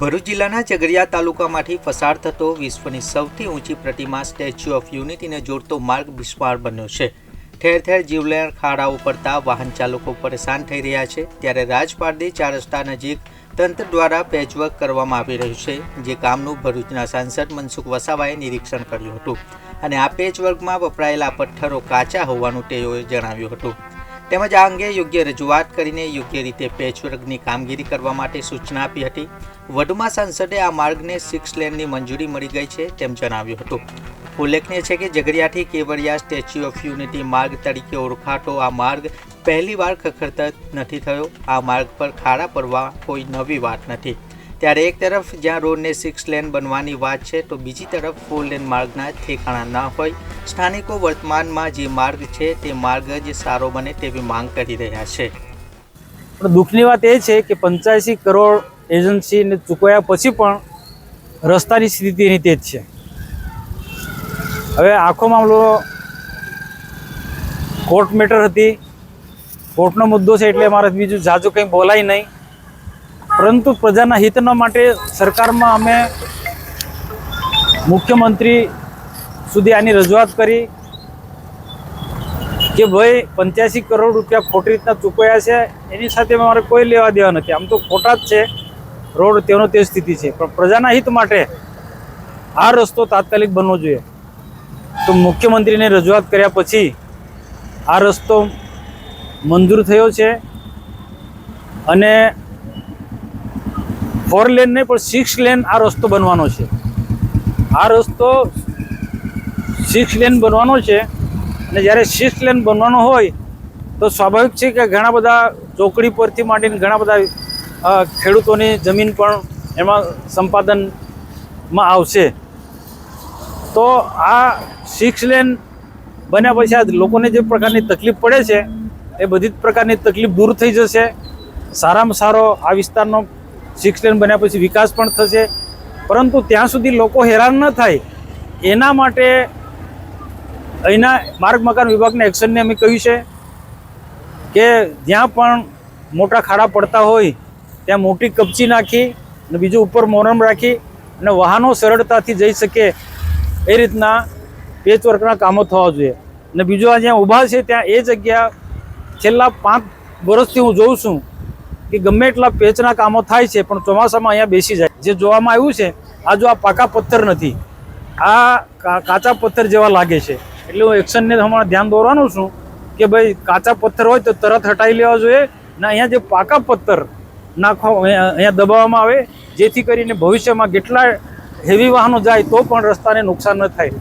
ભરૂચ જિલ્લાના ઝઘડિયા તાલુકામાંથી પસાર થતો વિશ્વની સૌથી ઊંચી પ્રતિમા સ્ટેચ્યુ ઓફ યુનિટીને જોડતો માર્ગ બિસ્માર બન્યો છે। ઠેર ઠેર જીવલેણ ખાડાઓ પડતા વાહન ચાલકો પરેશાન થઈ રહ્યા છે। ત્યારે રાજપારડી 4 રસ્તા નજીક તંત્ર દ્વારા પેચવર્ક કરવામાં આવી રહ્યું છે, જે કામનું ભરૂચના સાંસદ મનસુખ વસાવાએ નિરીક્ષણ કર્યું હતું અને આ પેચવર્કમાં વપરાયેલા પથ્થરો કાચા હોવાનું તેઓએ જણાવ્યું હતું। તેમજ આ અંગે યોગ્ય રજૂઆત કરીને યોગ્ય રીતે પેચવર્કની કામગીરી કરવા માટે સૂચના આપી હતી। વધુમાં સાંસદે આ માર્ગને 6 લેનની મંજૂરી મળી ગઈ છે તેમ જણાવ્યું હતું। ઉલ્લેખનીય છે કે ઝઘડિયાથી કેવડિયા સ્ટેચ્યુ ઓફ યુનિટી માર્ગ તરીકે ઓળખાતો આ માર્ગ પહેલીવાર ખખડતા નથી થયો। આ માર્ગ પર ખાડા પડવા કોઈ નવી વાત નથી। ત્યારે એક તરફ જ્યાં રોડને 6 લેન બનવાની વાત છે, તો બીજી તરફ 4 લેન માર્ગના ઠેકાણા ન હોય। સ્થાનિકો વર્તમાનમાં જે માર્ગ છે તે માર્ગ જ સારો બને તેવી માંગ કરી રહ્યા છે। પણ દુઃખની વાત એ છે કે 85 કરોડ એજન્સીને ચૂકવ્યા પછી પણ રસ્તાની સ્થિતિ એની તે જ છે। હવે આખો મામલો કોર્ટ મેટર હતી, કોર્ટનો મુદ્દો છે, એટલે મારે બીજું ઝાઝું કંઈ બોલાય નહીં। પરંતુ પ્રજાના હિતના માટે સરકારમાં અમે મુખ્યમંત્રી સુધી આની રજૂઆત કરી કે ભાઈ 85 કરોડ રૂપિયા ખોટી રીતના ચૂકવ્યા છે, એની સાથે મારે કોઈ લેવા દેવા નથી। આમ તો ખોટા જ છે, રોડ તેનો તે સ્થિતિ છે, પણ પ્રજાના હિત માટે આ રસ્તો તાત્કાલિક બનવો જોઈએ। તો મુખ્યમંત્રીને રજૂઆત કર્યા પછી આ રસ્તો મંજૂર થયો છે અને 4 લેન નહીં પણ 6 લેન આ રસ્તો બનવાનો છે। આ રસ્તો 6 લેન બનવાનો છે અને જ્યારે 6 લેન બનવાનો હોય તો સ્વાભાવિક છે કે ઘણા બધા ચોકડી પરથી માંડીને ઘણા બધા ખેડૂતોની જમીન પણ એમાં સંપાદનમાં આવશે। તો આ 6 લેન બન્યા પછી આ લોકોને જે પ્રકારની તકલીફ પડે છે એ બધી જ પ્રકારની તકલીફ દૂર થઈ જશે। સારામાં સારો આ વિસ્તારનો 6 લેન બન્યા પછી વિકાસ પણ થશે, પરંતુ ત્યાં સુધી લોકો હેરાન ન થાય એના માટે અહીંના માર્ગ મકાન વિભાગના એક્શનને અમે કહ્યું છે કે જ્યાં પણ મોટા ખાડા પડતા હોય ત્યાં મોટી કપચી નાખી અને બીજું ઉપર મોરમ રાખી અને વાહનો સરળતાથી જઈ શકે એ રીતના પેચવર્કના કામો થવા જોઈએ। અને બીજું આ જ્યાં ઊભા છે ત્યાં એ જગ્યા છેલ્લા 5 વર્ષથી હું જોઉં છું કે ગમે એટલા પેચના કામો થાય છે પણ ચોમાસામાં અહીંયા બેસી જાય। જે જોવામાં આવ્યું છે આ જો આ પાકા પથ્થર નથી, આ કાચા પથ્થર જેવા લાગે છે, એટલે હું એક્શનને હમણાં ધ્યાન દોરવાનું છું કે ભાઈ કાચા પથ્થર હોય તો તરત હટાવી લેવા જોઈએ ને અહીંયા જે પાકા પથ્થર નાખવા અહીંયા દબાવવામાં આવે, જેથી કરીને ભવિષ્યમાં કેટલા હેવી વાહનો જાય તો પણ રસ્તાને નુકસાન ન થાય।